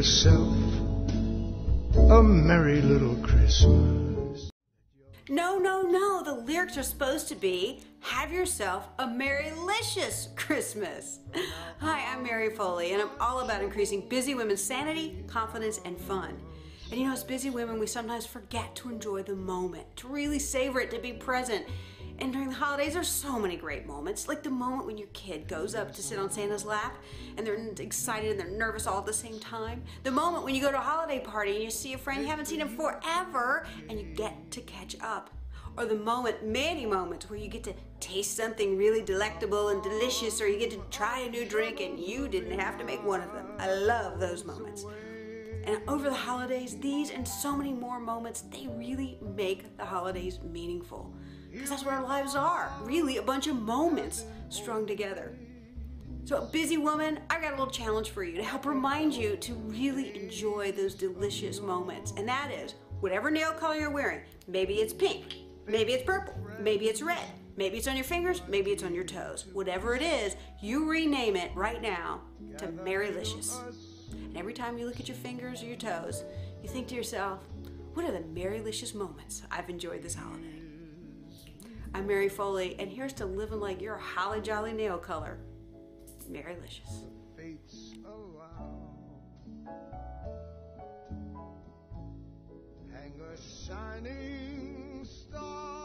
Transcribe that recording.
yourself a merry little Christmas. No, no, no. The lyrics are supposed to be, have yourself a Merrylicious Christmas. Hi, I'm Mary Foley, and I'm all about increasing busy women's sanity, confidence, and fun. And you know, as busy women, we sometimes forget to enjoy the moment, to really savor it, to be present. And during the holidays, there's so many great moments, like the moment when your kid goes up to sit on Santa's lap and they're excited and they're nervous all at the same time. The moment when you go to a holiday party and you see a friend you haven't seen in forever and you get to catch up. Or the moment, many moments, where you get to taste something really delectable and delicious, or you get to try a new drink and you didn't have to make one of them. I love those moments. And over the holidays, these and so many more moments, they really make the holidays meaningful. Because that's what our lives are, really a bunch of moments strung together. So busy woman, I've got a little challenge for you to help remind you to really enjoy those delicious moments. And that is, whatever nail color you're wearing, maybe it's pink, maybe it's purple, maybe it's red, maybe it's on your fingers, maybe it's on your toes. Whatever it is, you rename it right now to Merrylicious. And every time you look at your fingers or your toes, you think to yourself, what are the Merrylicious moments I've enjoyed this holiday? I'm Mary Foley, and here's to living like your holly jolly nail color, Merrylicious. Fates allow. Hang a shining star